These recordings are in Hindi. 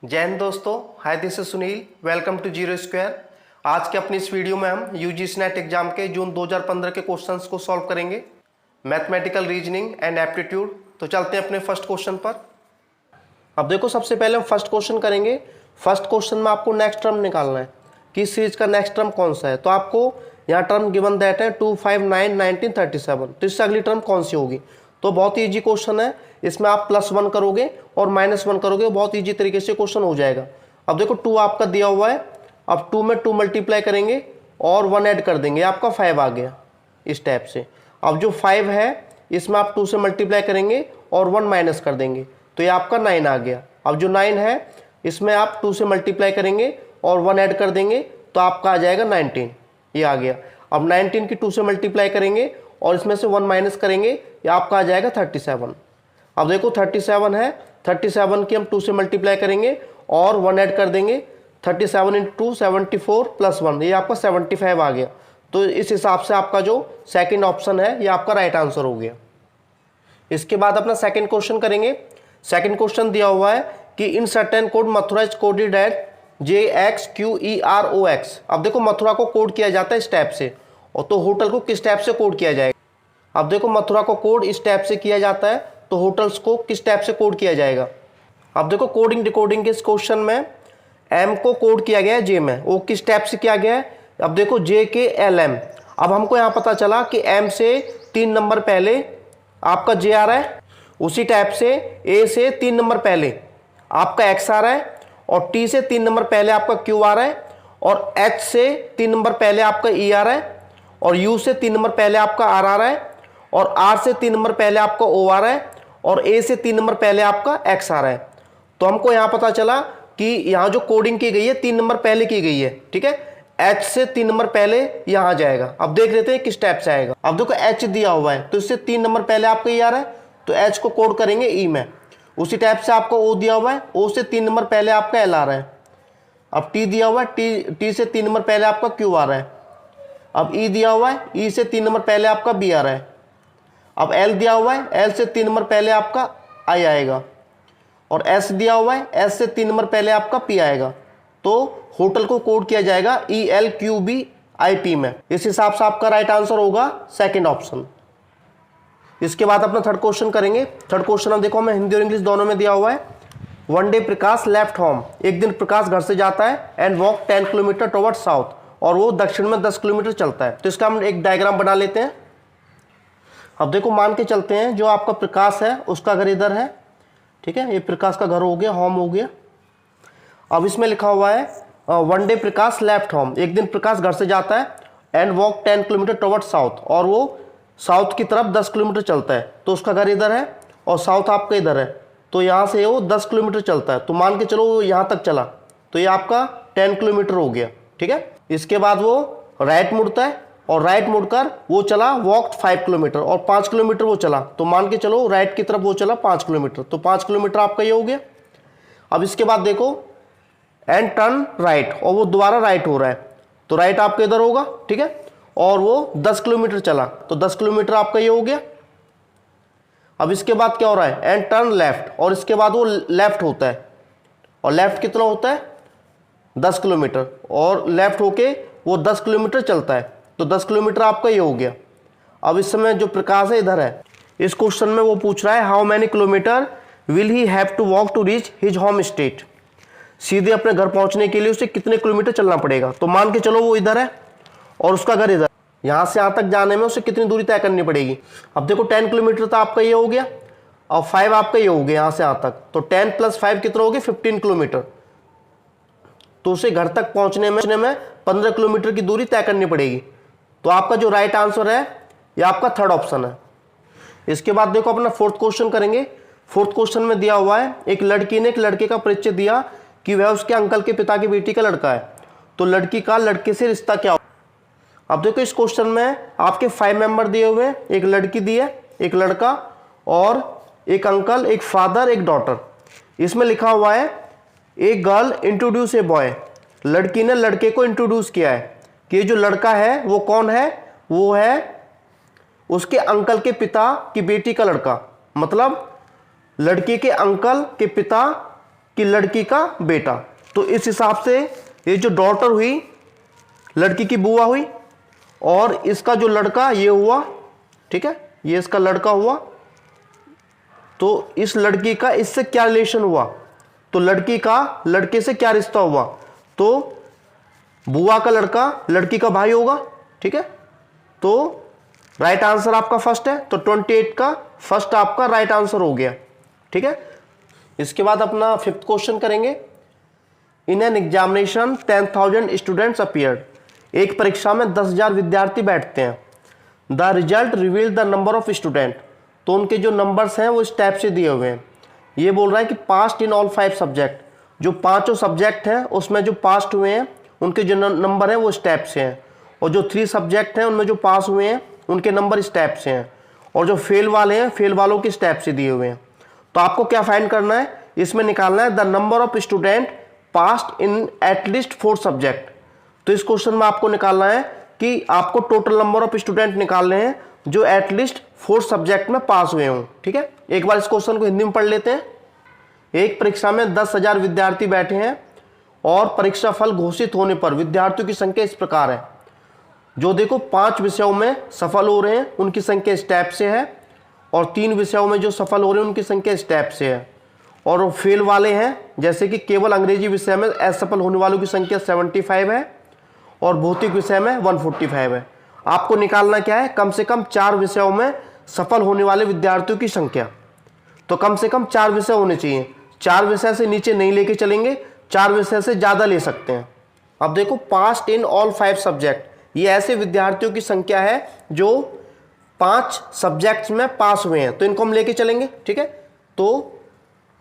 जय हिंद दोस्तों, hi this is Sunil. Welcome to zero square. आज के अपनी इस वीडियो में हम यूजीसी नेट एग्जाम के जून 2015 के क्वेश्चंस को सॉल्व करेंगे, मैथमेटिकल रीजनिंग एंड एप्टीट्यूड। तो चलते हैं अपने फर्स्ट क्वेश्चन पर। अब देखो, सबसे पहले हम फर्स्ट क्वेश्चन करेंगे। फर्स्ट क्वेश्चन में आपको नेक्स्ट टर्म निकालना है कि इस सीरीज का नेक्स्ट टर्म कौन सा है। तो आपको यहाँ टर्म गिवन दैट है 2, 5, 9, 19, 37। तो इससे अगली टर्म कौन सी होगी। तो बहुत ही ईजी क्वेश्चन है। इसमें आप +1 करोगे और -1 करोगे, बहुत ईजी तरीके से क्वेश्चन हो जाएगा। अब देखो 2 आपका दिया हुआ है, अब 2 में 2 मल्टीप्लाई करेंगे और 1 ऐड कर देंगे, आपका 5 आ गया इस टाइप से। अब जो 5 है इसमें आप 2 से मल्टीप्लाई करेंगे और 1 माइनस कर देंगे, तो ये आपका 9 आ गया। अब जो 9 है इसमें आप 2 से मल्टीप्लाई करेंगे और 1 ऐड कर देंगे, तो आपका आ जाएगा 19, ये आ गया। अब 19 की 2 से मल्टीप्लाई करेंगे और इसमें से 1 माइनस करेंगे, ये आपका आ जाएगा 37। अब देखो 37 है, 37 की हम 2 से मल्टीप्लाई करेंगे और 1 ऐड कर देंगे, 37 × 2 74 + 1, ये आपका 75 आ गया। तो इस हिसाब से आपका जो सेकंड ऑप्शन है ये आपका राइट आंसर हो गया। इसके बाद अपना सेकंड क्वेश्चन करेंगे। सेकंड क्वेश्चन दिया हुआ है कि in certain code Mathura is coded at JXQEROX। अब देखो मथुरा को कोड किया जाता है इस टाइप से, और तो होटल को किस टाइप से कोड किया जाएगा। अब देखो मथुरा को कोड इस टाइप से किया जाता है, तो होटल्स को किस टाइप से कोड किया जाएगा। अब देखो कोडिंग डिकोडिंग के इस क्वेश्चन में M को कोड किया गया है J में, वो किस टाइप से किया गया है। अब देखो JKLM। अब हमको यहाँ पता चला कि M से 3 नंबर पहले आपका J आ रहा है, उसी टाइप से A से 3 नंबर पहले आपका X आ रहा है, और T से 3 नंबर पहले आपका Q आ रहा है, और H से 3 नंबर पहले आपका E आ रहा है, और U से 3 नंबर पहले आपका R आ रहा है, और R से 3 नंबर पहले आपका O आ रहा है, और A से 3 नंबर पहले आपका X आ रहा है। तो हमको यहाँ पता चला कि यहाँ जो कोडिंग की गई है 3 नंबर पहले की गई है, ठीक है। H से 3 नंबर पहले यहाँ जाएगा। अब देख लेते हैं किस टाइप से आएगा। अब देखो H दिया हुआ है, तो इससे 3 नंबर पहले आपका E आ रहा है, तो H को कोड करेंगे E में। उसी टाइप से आपका O दिया हुआ है, O से 3 नंबर पहले आपका L आ रहा है। अब T दिया हुआ है, T से 3 नंबर पहले आपका Q आ रहा है। अब E दिया हुआ है, E से 3 नंबर पहले आपका B आ रहा है। अब L दिया हुआ है, L से 3 नंबर पहले आपका I आएगा, और S दिया हुआ है, S से 3 नंबर पहले आपका P आएगा। तो होटल को कोड किया जाएगा ELQBIP में। इस हिसाब से आपका राइट आंसर होगा सेकंड ऑप्शन। इसके बाद अपना थर्ड क्वेश्चन करेंगे। थर्ड क्वेश्चन अब देखो हमें हिंदी और इंग्लिश दोनों में दिया हुआ है। वन डे प्रकाश लेफ्ट होम। एक दिन प्रकाश घर से जाता है and walk 10 kilometre towards south, और वो दक्षिण में 10 किलोमीटर चलता है। तो इसका हम एक डायग्राम बना लेते हैं। अब देखो मान के चलते हैं जो आपका प्रकाश है उसका घर इधर है, ठीक है। ये प्रकाश का घर हो गया, होम हो गया। अब इसमें लिखा हुआ है वन डे प्रकाश लेफ्ट होम। एक दिन प्रकाश घर से जाता है and walk 10 kilometre towards south, और वो साउथ की तरफ 10 किलोमीटर चलता है। तो उसका घर इधर है और साउथ आपका इधर है, तो यहाँ से वो 10 किलोमीटर चलता है। तो मान के चलो वो यहाँ तक चला, तो ये आपका 10 किलोमीटर हो गया, ठीक है। इसके बाद वो राइट मुड़ता है, और राइट मुड़कर वो चला वॉक 5 किलोमीटर, और 5 किलोमीटर वो चला। तो मान के चलो राइट की तरफ वो चला 5 किलोमीटर, तो 5 किलोमीटर आपका ये हो गया। अब इसके बाद देखो एंड टर्न राइट, और वो दोबारा राइट हो रहा है, तो राइट आपका इधर होगा, ठीक है। और वो 10 किलोमीटर चला, तो 10 किलोमीटर आपका ये हो गया। अब इसके बाद क्या हो रहा है एंड टर्न लेफ्ट, और इसके बाद वो लेफ्ट होता है, और लेफ्ट कितना होता है 10 किलोमीटर, और लेफ्ट होके वो 10 किलोमीटर चलता है, तो 10 किलोमीटर आपका ये हो गया। अब इस समय जो प्रकाश है इधर है। इस क्वेश्चन में वो पूछ रहा है how many kilometer will he have to walk to reach his home state. सीधे अपने घर पहुंचने के लिए उसे कितने किलोमीटर चलना पड़ेगा। तो मान के चलो वो इधर है और उसका घर इधर, यहाँ से यहाँ तक जाने में उसे कितनी दूरी तय करनी पड़ेगी। अब देखो 10 किलोमीटर तो आपका ये हो गया, और 5 आपका ये हो गया यहाँ से यहाँ तक, तो 10 + 5 कितना हो गया 15 किलोमीटर। तो उसे घर तक पहुंचने में 15 किलोमीटर की दूरी तय करनी पड़ेगी। तो आपका जो राइट आंसर है ये आपका थर्ड ऑप्शन है। इसके बाद देखो अपना फोर्थ क्वेश्चन करेंगे। फोर्थ क्वेश्चन में दिया हुआ है एक लड़की ने एक लड़के का परिचय दिया कि वह उसके अंकल के पिता की बेटी का लड़का है, तो लड़की का लड़के से रिश्ता क्या हो। अब देखो इस क्वेश्चन में आपके 5 मेंबर दिए हुए हैं, एक लड़की दी है, एक लड़का, और एक अंकल, एक फादर, एक डॉटर। इसमें लिखा हुआ है एक गर्ल इंट्रोड्यूस ए बॉय। लड़की ने लड़के को इंट्रोड्यूस किया है कि ये जो लड़का है वो कौन है, वो है उसके अंकल के पिता की बेटी का लड़का। मतलब लड़की के अंकल के पिता कि लड़की का बेटा। तो इस हिसाब से ये जो डॉटर हुई लड़की की बुआ हुई, और इसका जो लड़का ये हुआ, ठीक है, ये इसका लड़का हुआ। तो इस लड़की का इससे क्या रिलेशन हुआ, तो लड़की का लड़के से क्या रिश्ता हुआ, तो बुआ का लड़का लड़की का भाई होगा, ठीक है। तो राइट आंसर आपका फर्स्ट है, तो 28 का फर्स्ट आपका राइट आंसर हो गया, ठीक है। इसके बाद अपना 5th क्वेश्चन करेंगे। In an examination 10,000 students appeared. एक परीक्षा में 10,000 विद्यार्थी बैठते हैं। The result reveal the number of student. तो उनके जो नंबर्स हैं वो इस टाइप से दिए हुए हैं। ये बोल रहा है कि पास्ट इन ऑल 5 सब्जेक्ट, जो पांचों सब्जेक्ट हैं उसमें जो पास्ट हुए हैं उनके जो नंबर हैं वो इस टाइप से हैं, और जो 3 सब्जेक्ट हैं उनमें जो पास हुए हैं उनके नंबर इस टाइप से हैं, और जो फेल वाले हैं फेल वालों के इस टाइप से दिए हुए हैं। तो आपको क्या फाइंड करना है, इसमें निकालना है the number of student past in at least 4 subject. तो इस क्वेश्चन में आपको निकालना है कि आपको टोटल नंबर ऑफ स्टूडेंट निकालने हैं जो एटलीस्ट 4 सब्जेक्ट में पास हुए हों, ठीक है। एक बार इस क्वेश्चन को हिंदी में पढ़ लेते हैं। एक परीक्षा में 10,000 विद्यार्थी बैठे हैं और परीक्षा फल घोषित होने पर विद्यार्थियों की संख्या इस प्रकार है। जो देखो 5 विषयों में सफल हो रहे हैं उनकी संख्या इस टाइप से है, और 3 विषयों में जो सफल हो रहे हैं उनकी संख्या इस टाइप से है, और वो फेल वाले हैं जैसे कि केवल अंग्रेजी विषय में असफल होने वालों की संख्या 75 है, और भौतिक विषय में 145 है। आपको निकालना क्या है, कम से कम 4 विषयों में सफल होने वाले विद्यार्थियों की संख्या। तो कम से कम 4 विषय होने चाहिए, 4 विषय से नीचे नहीं लेके चलेंगे, 4 विषय से ज़्यादा ले सकते हैं। अब देखो पास्ट इन ऑल 5 सब्जेक्ट, ये ऐसे विद्यार्थियों की संख्या है जो 5 सब्जेक्ट्स में पास हुए हैं, तो इनको हम लेके चलेंगे, ठीक है। तो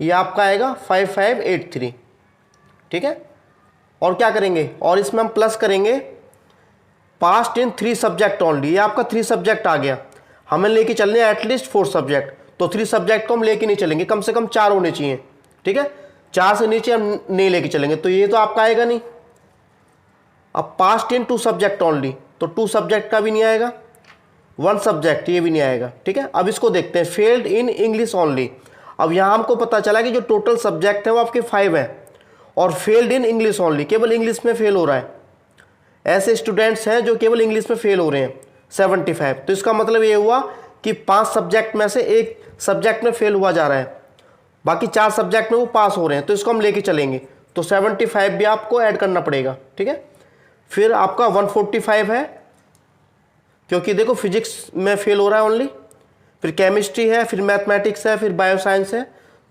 ये आपका आएगा 5583, ठीक है। और क्या करेंगे, और इसमें हम प्लस करेंगे पास्ट इन 3 सब्जेक्ट ओनली। ये आपका 3 सब्जेक्ट आ गया, हमें लेके चलने एटलीस्ट 4 सब्जेक्ट, तो 3 सब्जेक्ट को हम लेके नहीं चलेंगे, कम से कम 4 होने चाहिए, ठीक है। 4 से नीचे हम नहीं लेके चलेंगे, तो ये तो आपका आएगा नहीं। अब पास्ट इन 2 सब्जेक्ट ओनली, तो 2 सब्जेक्ट का भी नहीं आएगा, 1 सब्जेक्ट ये भी नहीं आएगा, ठीक है। अब इसको देखते हैं, फेल्ड इन इंग्लिश ओनली। अब यहाँ हमको पता चला कि जो टोटल सब्जेक्ट है वो आपके 5 हैं, और फेल्ड इन इंग्लिश ओनली, केवल इंग्लिश में फेल हो रहा है। ऐसे स्टूडेंट्स हैं जो केवल इंग्लिश में फेल हो रहे हैं 75। तो इसका मतलब ये हुआ कि 5 सब्जेक्ट में से 1 सब्जेक्ट में फेल हुआ जा रहा है, बाकी 4 सब्जेक्ट में वो पास हो रहे हैं, तो इसको हम लेके चलेंगे। तो 75 भी आपको ऐड करना पड़ेगा, ठीक है। फिर आपका 145 है, क्योंकि देखो फिजिक्स में फेल हो रहा है ओनली, फिर केमिस्ट्री है, फिर मैथमेटिक्स है, फिर बायो साइंस है,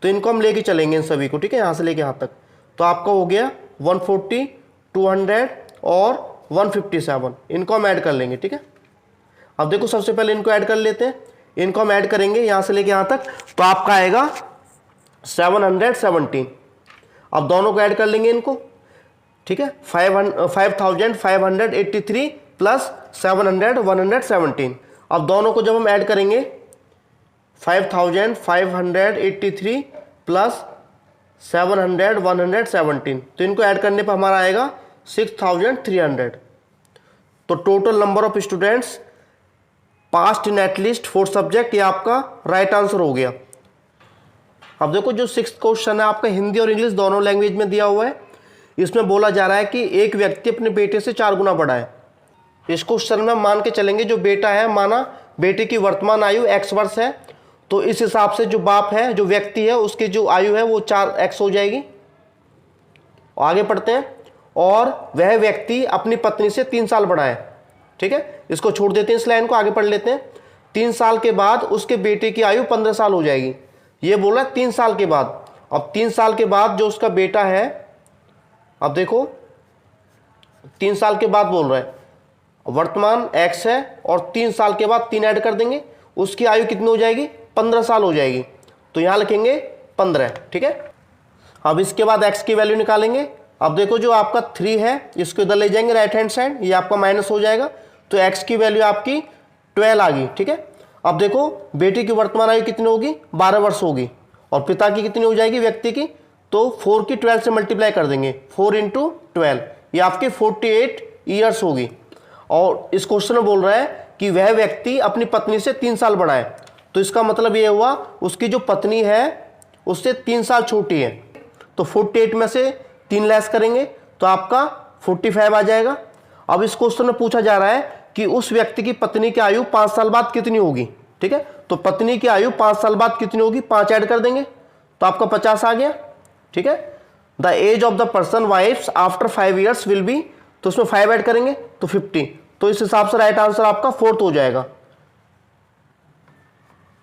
तो इनको हम लेके चलेंगे इन सभी को, ठीक है, यहाँ से लेके यहाँ तक। तो आपका हो गया 140, 200 और 157, इनको हम ऐड कर लेंगे, ठीक है। अब देखो सबसे पहले इनको ऐड कर लेते हैं, इनको हम ऐड करेंगे यहाँ से लेके यहाँ तक, तो आपका आएगा 717। अब दोनों को ऐड कर लेंगे इनको, ठीक है। 5583 प्लस 700 117। अब दोनों को जब हम ऐड करेंगे 5583 प्लस 700 117, तो इनको ऐड करने पर हमारा आएगा 6300। तो total number of students past in at least 4 subject, ये आपका राइट आंसर हो गया। अब देखो जो 6th क्वेश्चन है आपका हिंदी और इंग्लिश दोनों लैंग्वेज में दिया हुआ है। इसमें बोला जा रहा है कि एक व्यक्ति अपने बेटे से 4 गुना बड़ा है। इस क्वेश्चन में मान के चलेंगे जो बेटा है, माना बेटे की वर्तमान आयु x वर्ष है, तो इस हिसाब से जो बाप है, जो व्यक्ति है, उसकी जो आयु है वो 4x हो जाएगी। आगे पढ़ते हैं। और वह व्यक्ति अपनी पत्नी से 3 साल बड़ा है, ठीक है। इसको छोड़ देते हैं, इस लाइन को आगे पढ़ लेते हैं। 3 साल के बाद उसके बेटे की आयु 15 साल हो जाएगी। ये बोला 3 साल के बाद। अब 3 साल के बाद जो उसका बेटा है, अब देखो 3 साल के बाद बोल रहा है, वर्तमान x है और 3 साल के बाद 3 ऐड कर देंगे, उसकी आयु कितनी हो जाएगी, 15 साल हो जाएगी। तो यहाँ लिखेंगे 15, ठीक है। अब इसके बाद x की वैल्यू निकालेंगे। अब देखो जो आपका 3 है इसको इधर ले जाएंगे राइट हैंड साइड, ये आपका माइनस हो जाएगा, तो x की वैल्यू आपकी 12 आ गई, ठीक है। अब देखो बेटी की वर्तमान आयु कितनी होगी, 12 वर्ष होगी, और पिता की कितनी हो जाएगी व्यक्ति की, तो 4 की 12 से मल्टीप्लाई कर देंगे, 4 × 12, ये आपकी 48 ईयर्स होगी। और इस क्वेश्चन में बोल रहा है कि वह व्यक्ति अपनी पत्नी से 3 साल बड़ा है, तो इसका मतलब ये हुआ उसकी जो पत्नी है उससे 3 साल छोटी है। तो 48 में से 3 लेस करेंगे तो आपका 45 आ जाएगा। अब इस क्वेश्चन में पूछा जा रहा है कि उस व्यक्ति की पत्नी की आयु 5 साल बाद कितनी होगी। ठीक है, तो पत्नी की आयु 5 साल बाद कितनी होगी, 5 ऐड कर देंगे तो आपका 50 आ गया। ठीक है, the age of the person wife's after 5 years will be, तो उसमें 5 ऐड करेंगे तो 50, तो इस हिसाब से राइट आंसर आपका 4th हो जाएगा।